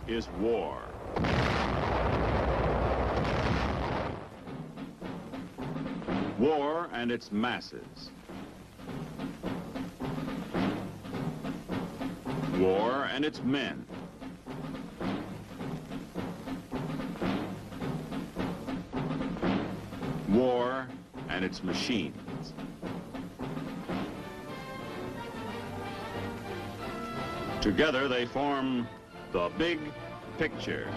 is war. War and its masses. War and its men. War and its machines. Together they form the big picture.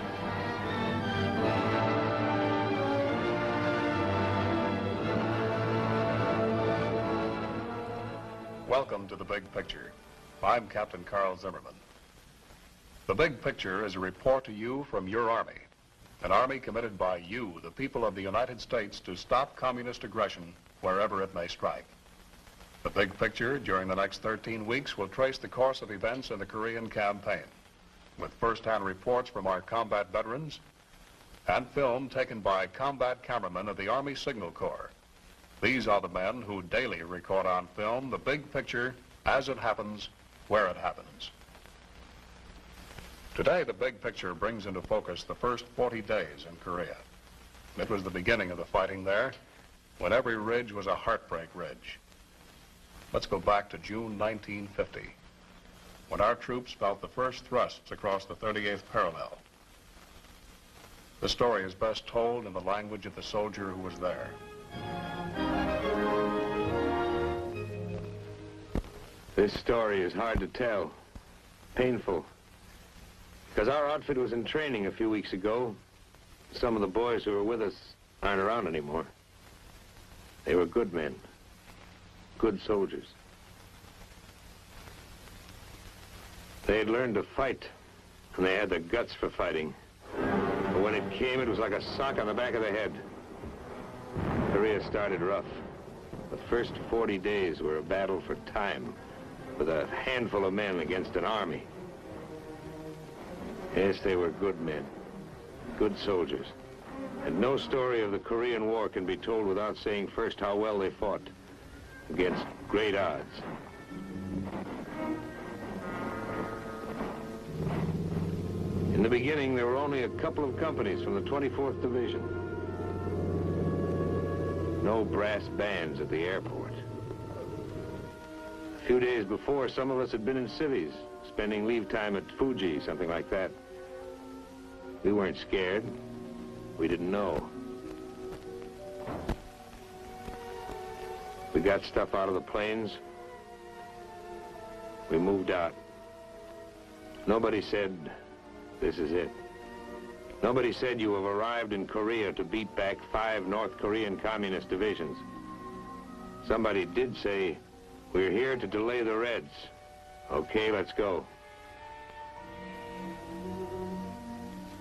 Welcome to The Big Picture. I'm Captain Carl Zimmerman. The Big Picture is a report to you from your Army. An Army committed by you, the people of the United States, to stop communist aggression wherever it may strike. The Big Picture, during the next 13 weeks, will trace the course of events in the Korean campaign, with first-hand reports from our combat veterans and film taken by combat cameramen of the Army Signal Corps. These are the men who daily record on film the big picture as it happens, where it happens. Today, the big picture brings into focus the first 40 days in Korea. It was the beginning of the fighting there, when every ridge was a heartbreak ridge. Let's go back to June 1950, when our troops felt the first thrusts across the 38th parallel. The story is best told in the language of the soldier who was there. This story is hard to tell, painful, because our outfit was in training a few weeks ago. Some of the boys who were with us aren't around anymore. They were good men, good soldiers. They had learned to fight, and they had the guts for fighting. But when it came, it was like a sock on the back of the head. Korea started rough. The first 40 days were a battle for time, with a handful of men against an army. Yes, they were good men, good soldiers. And no story of the Korean War can be told without saying first how well they fought against great odds. In the beginning, there were only a couple of companies from the 24th Division. No brass bands at the airport. A few days before, some of us had been in civvies, spending leave time at Fuji, something like that. We weren't scared. We didn't know. We got stuff out of the planes. We moved out. Nobody said, this is it. Nobody said you have arrived in Korea to beat back 5 North Korean communist divisions. Somebody did say, we're here to delay the Reds. Okay, let's go.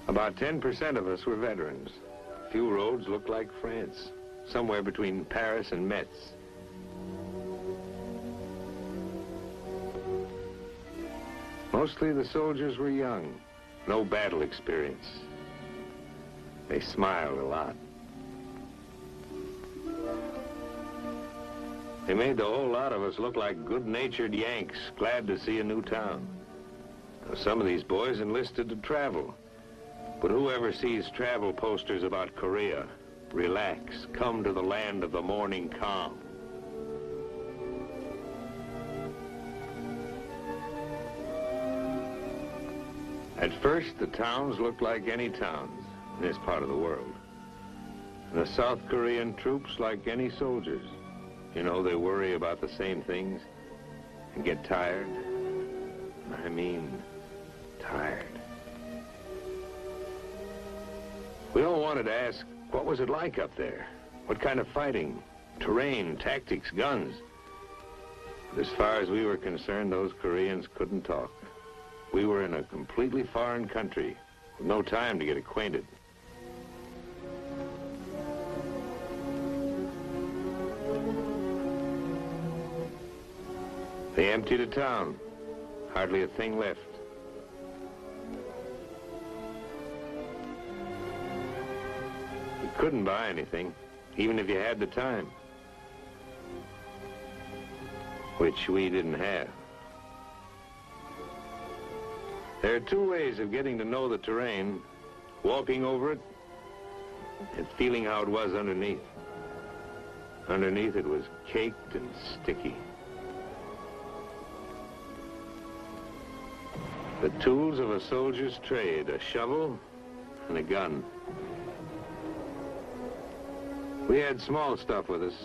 About 10% of us were veterans. A few roads looked like France, somewhere between Paris and Metz. Mostly the soldiers were young, no battle experience. They smiled a lot. They made the whole lot of us look like good-natured Yanks, glad to see a new town. Now, some of these boys enlisted to travel. But whoever sees travel posters about Korea, relax, come to the land of the morning calm. At first, the towns looked like any towns in this part of the world. And the South Korean troops like any soldiers. You know, they worry about the same things and get tired. I mean, tired. We all wanted to ask, what was it like up there? What kind of fighting, terrain, tactics, guns? But as far as we were concerned, those Koreans couldn't talk. We were in a completely foreign country with no time to get acquainted. They emptied a town, hardly a thing left. You couldn't buy anything, even if you had the time, which we didn't have. There are two ways of getting to know the terrain: walking over it and feeling how it was underneath. Underneath it was caked and sticky. The tools of a soldier's trade: a shovel and a gun. We had small stuff with us: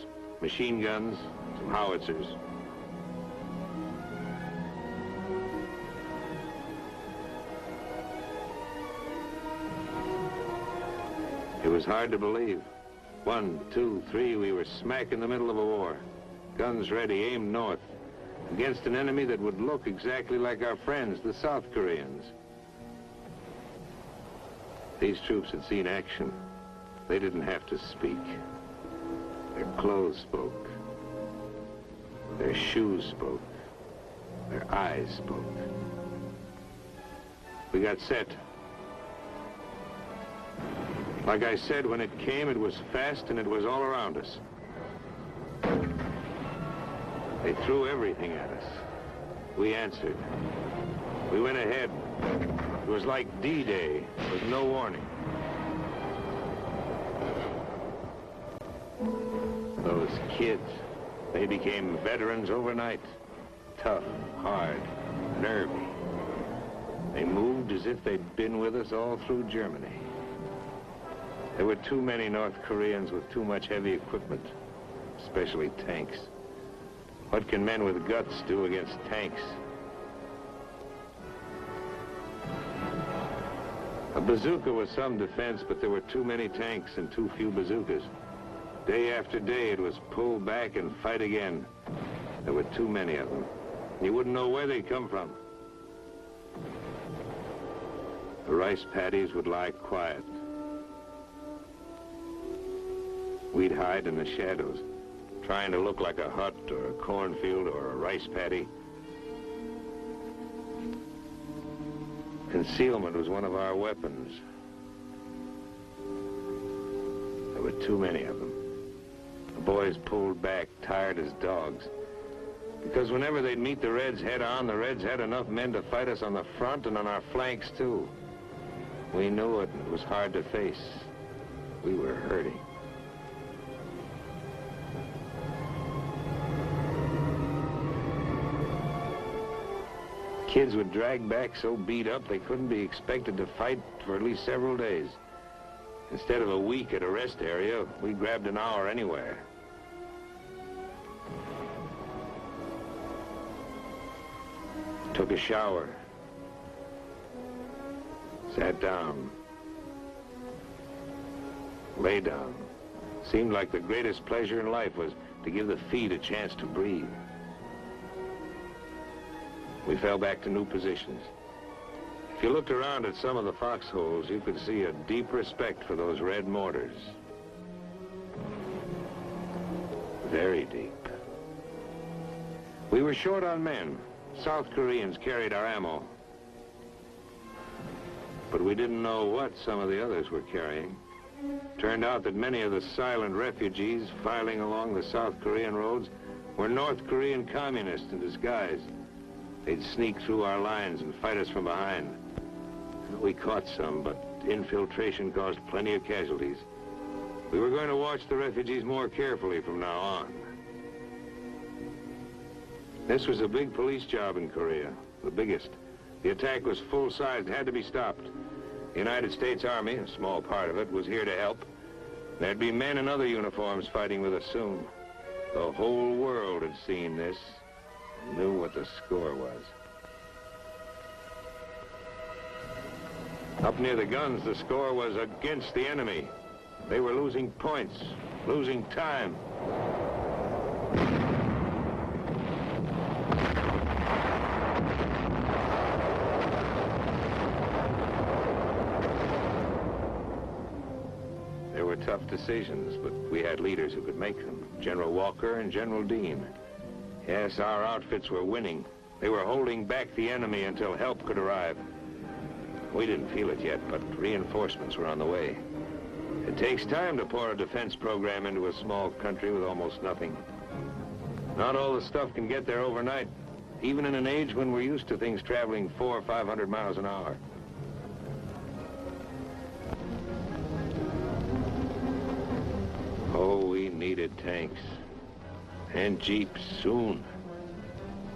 machine guns, some howitzers. It was hard to believe. 1, 2, 3, we were smack in the middle of a war. Guns ready, aimed north, against an enemy that would look exactly like our friends, the South Koreans. These troops had seen action. They didn't have to speak. Their clothes spoke. Their shoes spoke. Their eyes spoke. We got set. Like I said, when it came, it was fast and it was all around us. They threw everything at us. We answered. We went ahead. It was like D-Day, with no warning. Those kids, they became veterans overnight. Tough, hard, nervy. They moved as if they'd been with us all through Germany. There were too many North Koreans with too much heavy equipment, especially tanks. What can men with guts do against tanks? A bazooka was some defense, but there were too many tanks and too few bazookas. Day after day, it was pull back and fight again. There were too many of them. You wouldn't know where they'd come from. The rice paddies would lie quiet. We'd hide in the shadows, trying to look like a hut or a cornfield or a rice paddy. Concealment was one of our weapons. There were too many of them. The boys pulled back, tired as dogs. Because whenever they'd meet the Reds head-on, the Reds had enough men to fight us on the front and on our flanks, too. We knew it, and it was hard to face. We were hurting. Kids would drag back so beat up they couldn't be expected to fight for at least several days. Instead of a week at a rest area, we grabbed an hour anywhere. Took a shower. Sat down. Lay down. Seemed like the greatest pleasure in life was to give the feet a chance to breathe. We fell back to new positions. If you looked around at some of the foxholes, you could see a deep respect for those red mortars. Very deep. We were short on men. South Koreans carried our ammo. But we didn't know what some of the others were carrying. Turned out that many of the silent refugees filing along the South Korean roads were North Korean communists in disguise. They'd sneak through our lines and fight us from behind. We caught some, but infiltration caused plenty of casualties. We were going to watch the refugees more carefully from now on. This was a big police job in Korea, the biggest. The attack was full-sized, had to be stopped. The United States Army, a small part of it, was here to help. There'd be men in other uniforms fighting with us soon. The whole world had seen this. Knew what the score was. Up near the guns, the score was against the enemy. They were losing points, losing time. There were tough decisions, but we had leaders who could make them. General Walker and General Dean. Yes, our outfits were winning. They were holding back the enemy until help could arrive. We didn't feel it yet, but reinforcements were on the way. It takes time to pour a defense program into a small country with almost nothing. Not all the stuff can get there overnight. even in an age when we're used to things traveling 400 or 500 miles an hour. Oh, we needed tanks. And jeeps soon.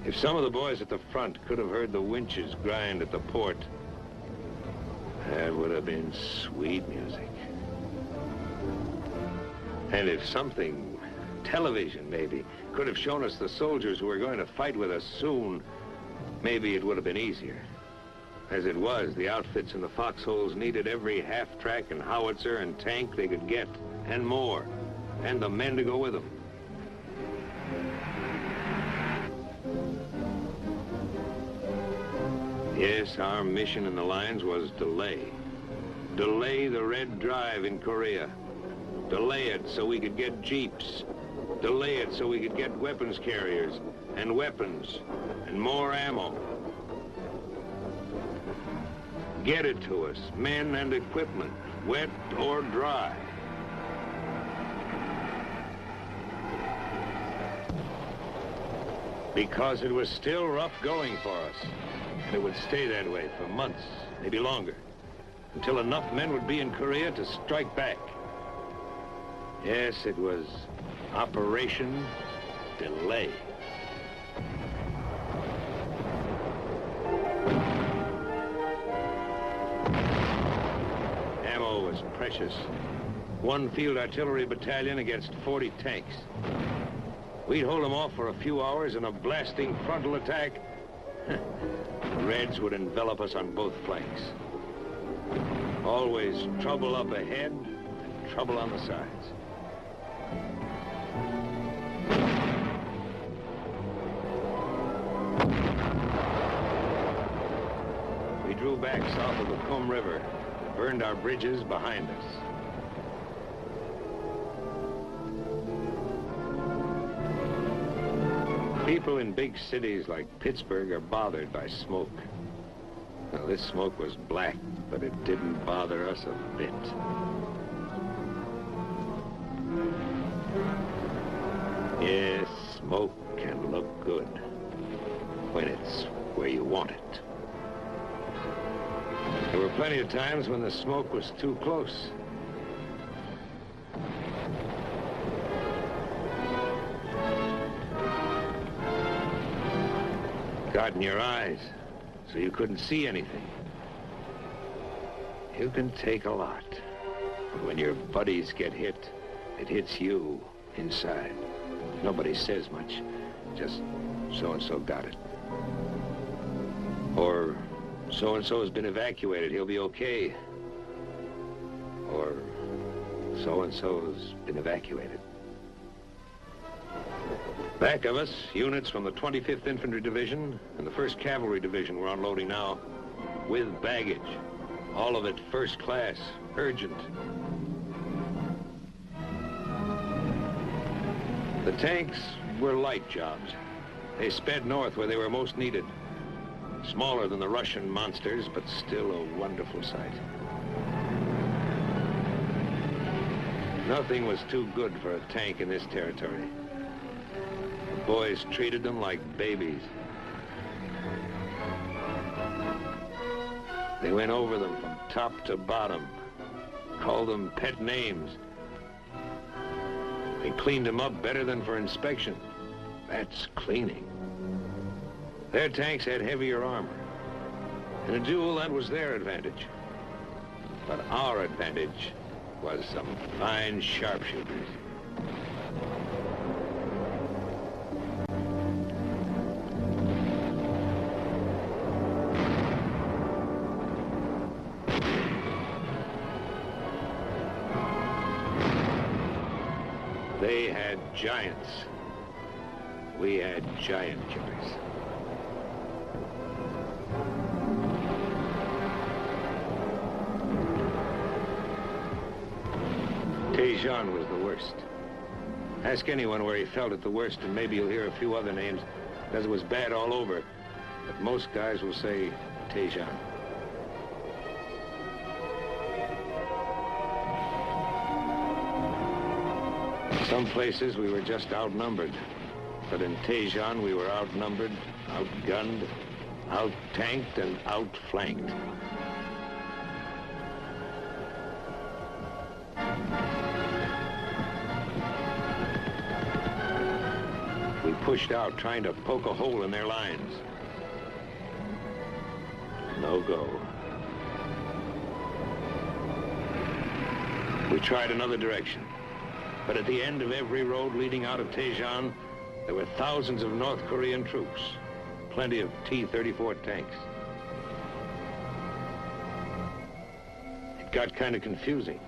If some of the boys at the front could have heard the winches grind at the port, that would have been sweet music. And if something, television maybe, could have shown us the soldiers who were going to fight with us soon, maybe it would have been easier. As it was, the outfits in the foxholes needed every half-track and howitzer and tank they could get, and more, and the men to go with them. Yes, our mission in the lines was delay. Delay the Red Drive in Korea. Delay it so we could get jeeps. Delay it so we could get weapons carriers and weapons and more ammo. Get it to us, men and equipment, wet or dry. Because it was still rough going for us. And it would stay that way for months, maybe longer, until enough men would be in Korea to strike back. Yes, it was Operation Delay. Ammo was precious. One field artillery battalion against 40 tanks. We'd hold them off for a few hours in a blasting frontal attack. The Reds would envelop us on both flanks. Always trouble up ahead and trouble on the sides. We drew back south of the Kum River, burned our bridges behind us. People in big cities like Pittsburgh are bothered by smoke. Now, this smoke was black, but it didn't bother us a bit. Yes, smoke can look good when it's where you want it. There were plenty of times when the smoke was too close. Got in your eyes, so you couldn't see anything. You can take a lot, but when your buddies get hit, it hits you inside. Nobody says much, just so-and-so got it. Or so-and-so has been evacuated, he'll be okay. Or so-and-so's been evacuated. Back of us, units from the 25th Infantry Division and the 1st Cavalry Division were unloading now, with baggage. All of it first class, urgent. The tanks were light jobs. They sped north where they were most needed. Smaller than the Russian monsters, but still a wonderful sight. Nothing was too good for a tank in this territory. The boys treated them like babies. They went over them from top to bottom, called them pet names. They cleaned them up better than for inspection. That's cleaning. Their tanks had heavier armor. In a duel, that was their advantage. But our advantage was some fine sharpshooters. They had giants. We had giant killers. Tejan was the worst. Ask anyone where he felt it the worst, and maybe you'll hear a few other names, because it was bad all over. But most guys will say Tejan. Some places we were just outnumbered. But in Tejon, we were outnumbered, outgunned, out-tanked, and outflanked. We pushed out, trying to poke a hole in their lines. No go. We tried another direction. But at the end of every road leading out of Tejon, there were thousands of North Korean troops, plenty of T-34 tanks. It got kind of confusing.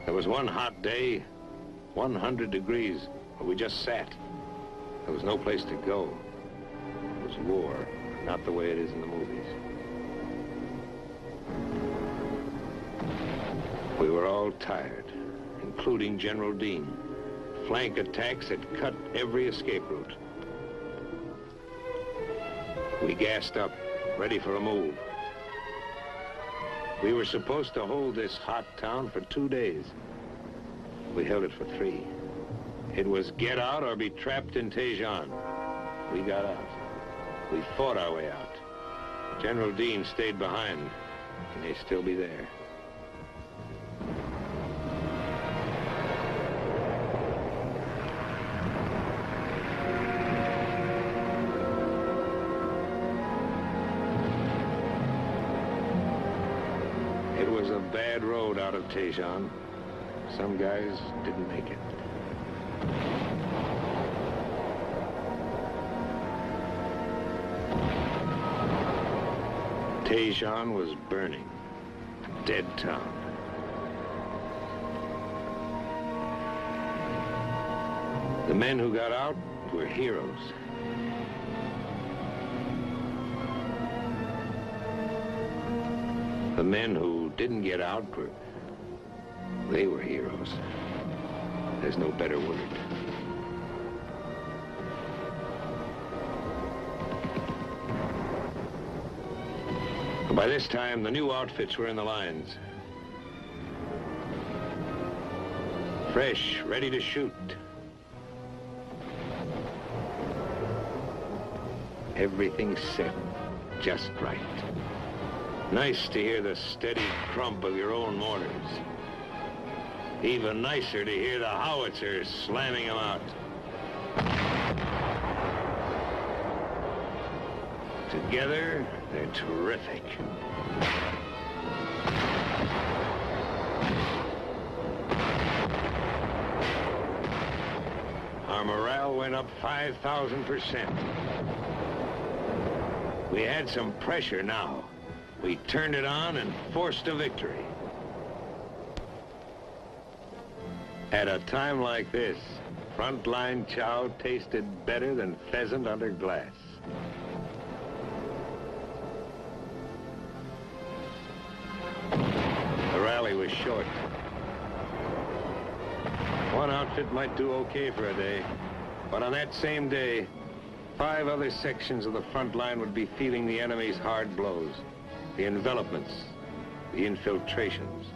There was one hot day, 100 degrees, where we just sat. There was no place to go. It was war, not the way it is in the movies. We were all tired, including General Dean. Flank attacks had cut every escape route. We gassed up, ready for a move. We were supposed to hold this hot town for 2 days. We held it for 3. It was get out or be trapped in Tejon. We got out. We fought our way out. General Dean stayed behind. He may still be there. It was a bad road out of Tejon. Some guys didn't make it. Tejon was burning. A dead town. The men who got out were heroes. The men who didn't get out they were heroes. There's no better word. By this time, the new outfits were in the lines. Fresh, ready to shoot. Everything set just right. Nice to hear the steady crump of your own mortars. Even nicer to hear the howitzers slamming them out. Together, they're terrific. Our morale went up 5,000%. We had some pressure now. We turned it on and forced a victory. At a time like this, frontline chow tasted better than pheasant under glass. The rally was short. One outfit might do okay for a day, but on that same day, 5 other sections of the front line would be feeling the enemy's hard blows, the envelopments, the infiltrations.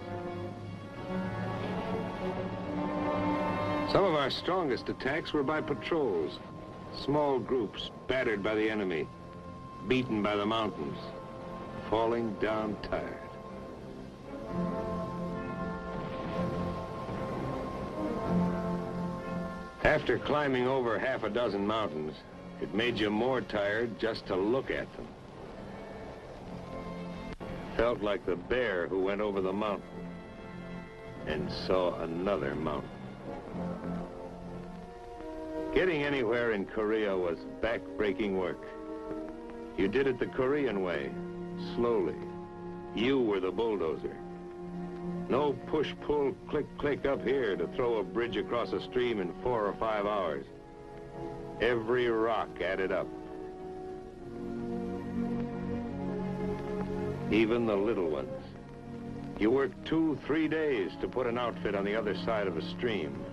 Some of our strongest attacks were by patrols, small groups battered by the enemy, beaten by the mountains, falling down tired. After climbing over half a dozen mountains, it made you more tired just to look at them. Felt like the bear who went over the mountain and saw another mountain. Getting anywhere in Korea was back-breaking work. You did it the Korean way, slowly. You were the bulldozer. No push-pull, click-click up here to throw a bridge across a stream in 4 or 5 hours. Every rock added up. Even the little ones. You worked 2-3 days to put an outfit on the other side of a stream.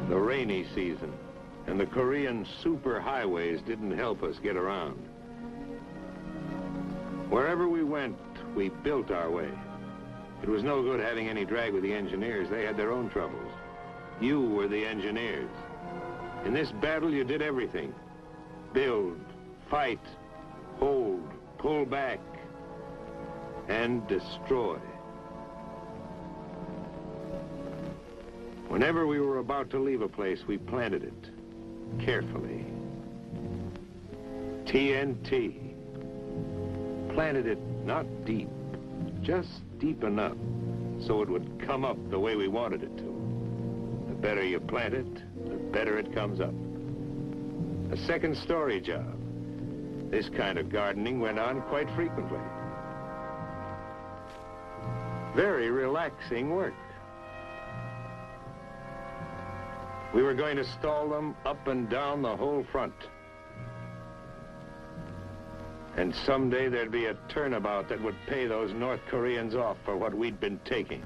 The rainy season and the Korean superhighways didn't help us get around. Wherever we went, we built our way. It was no good having any drag with the engineers. They had their own troubles. You were the engineers. In this battle, you did everything. Build, fight, hold, pull back, and destroy. Whenever we were about to leave a place, we planted it carefully. TNT. Planted it not deep, just deep enough so it would come up the way we wanted it to. The better you plant it, the better it comes up. A second story job. This kind of gardening went on quite frequently. Very relaxing work. We were going to stall them up and down the whole front. And someday there'd be a turnabout that would pay those North Koreans off for what we'd been taking.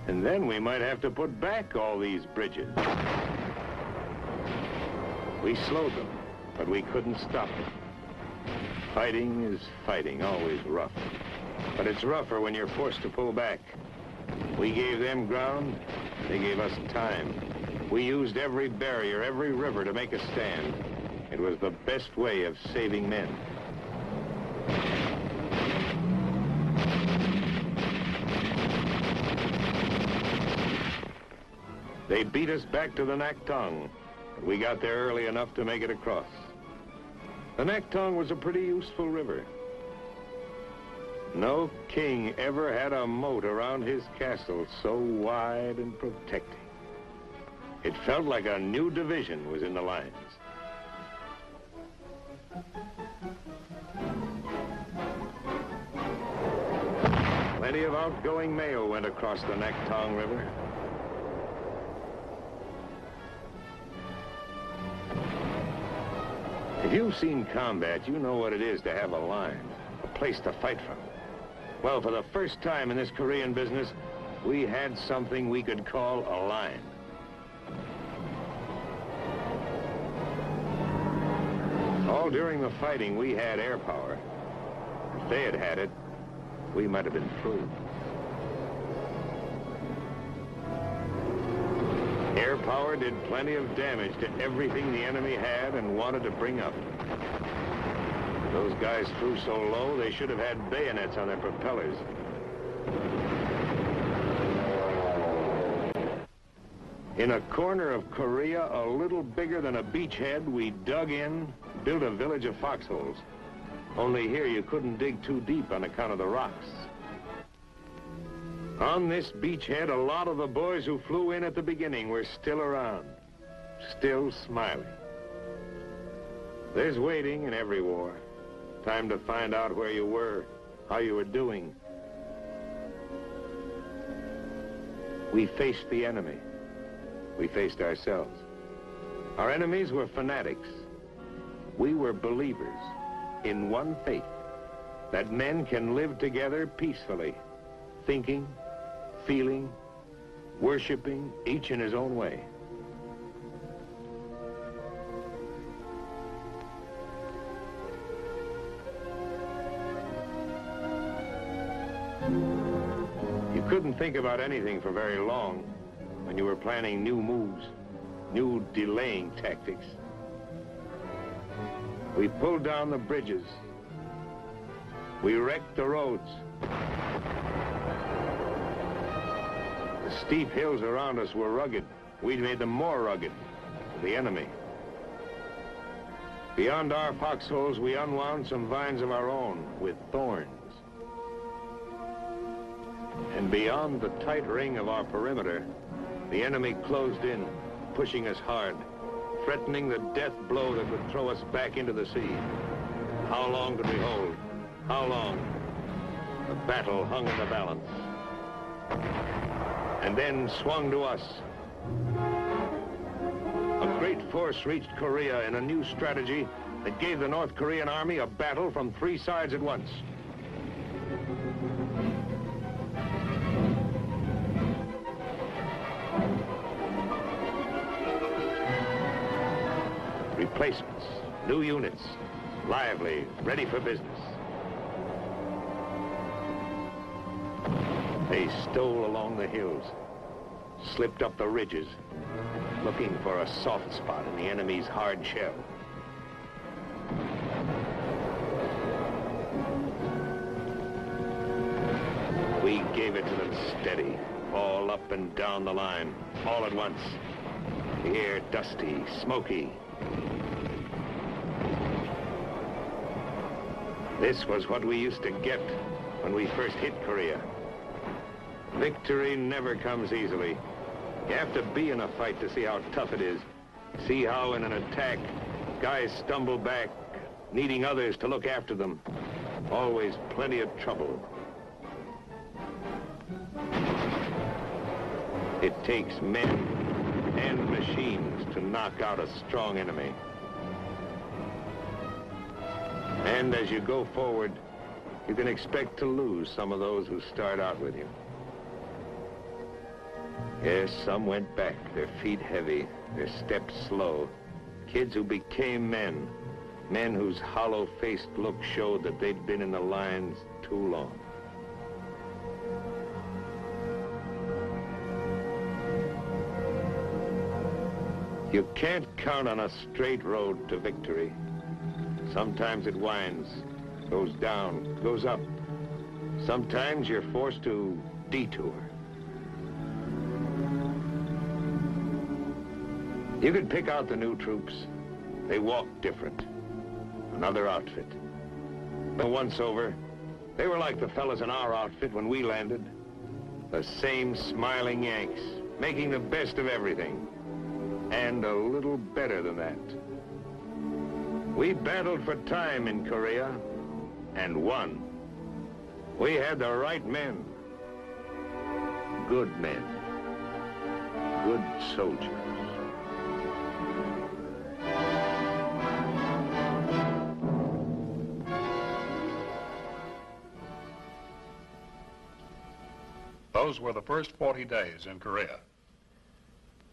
And then we might have to put back all these bridges. We slowed them, but we couldn't stop them. Fighting is fighting, always rough. But it's rougher when you're forced to pull back. We gave them ground, they gave us time. We used every barrier, every river to make a stand. It was the best way of saving men. They beat us back to the Naktong, but we got there early enough to make it across. The Naktong was a pretty useful river. No king ever had a moat around his castle so wide and protecting. It felt like a new division was in the lines. Plenty of outgoing mail went across the Naktong River. If you've seen combat, you know what it is to have a line, a place to fight from. Well, for the first time in this Korean business, we had something we could call a line. All during the fighting, we had air power. If they had had it, we might have been through. Air power did plenty of damage to everything the enemy had and wanted to bring up. Those guys flew so low, they should have had bayonets on their propellers. In a corner of Korea, a little bigger than a beachhead, we dug in, built a village of foxholes. Only here you couldn't dig too deep on account of the rocks. On this beachhead, a lot of the boys who flew in at the beginning were still around, still smiling. There's waiting in every war. Time to find out where you were, how you were doing. We faced the enemy. We faced ourselves. Our enemies were fanatics. We were believers in one faith, that men can live together peacefully, thinking, feeling, worshiping, each in his own way. You couldn't think about anything for very long when you were planning new moves, new delaying tactics. We pulled down the bridges. We wrecked the roads. The steep hills around us were rugged. We made them more rugged for the enemy. Beyond our foxholes, we unwound some vines of our own with thorns. And beyond the tight ring of our perimeter, the enemy closed in, pushing us hard, threatening the death blow that would throw us back into the sea. How long could we hold? How long? The battle hung in the balance. And then swung to us. A great force reached Korea in a new strategy that gave the North Korean army a battle from three sides at once. Replacements, new units, lively, ready for business. They stole along the hills, slipped up the ridges, looking for a soft spot in the enemy's hard shell. We gave it to them steady, all up and down the line, all at once. The air dusty, smoky. This was what we used to get when we first hit Korea. Victory never comes easily. You have to be in a fight to see how tough it is. See how in an attack, guys stumble back, needing others to look after them. Always plenty of trouble. It takes men and machines to knock out a strong enemy. And as you go forward, you can expect to lose some of those who start out with you. Yes, some went back, their feet heavy, their steps slow. Kids who became men, men whose hollow-faced look showed that they'd been in the lines too long. You can't count on a straight road to victory. Sometimes it winds, goes down, goes up. Sometimes you're forced to detour. You could pick out the new troops. They walk different. Another outfit. But once over, they were like the fellas in our outfit when we landed. The same smiling Yanks, making the best of everything. And a little better than that. We battled for time in Korea, and won. We had the right men. Good men. Good soldiers. Those were the first 40 days in Korea.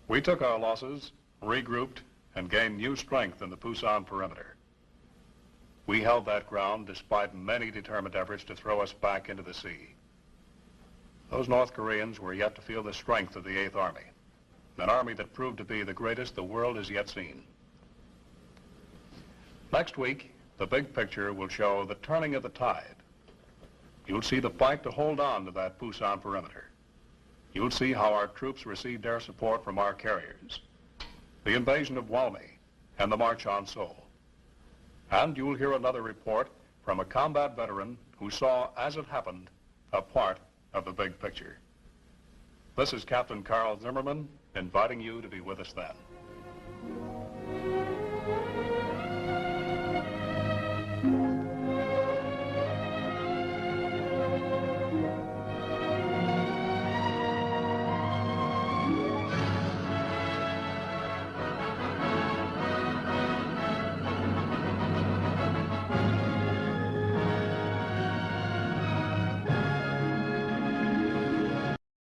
We took our losses, regrouped, and gained new strength in the Pusan perimeter. We held that ground despite many determined efforts to throw us back into the sea. Those North Koreans were yet to feel the strength of the 8th Army, an army that proved to be the greatest the world has yet seen. Next week, the big picture will show the turning of the tide. You'll see the fight to hold on to that Pusan perimeter. You'll see how our troops received air support from our carriers, the invasion of Walmy, and the march on Seoul. And you'll hear another report from a combat veteran who saw, as it happened, a part of the big picture. This is Captain Carl Zimmerman, inviting you to be with us then.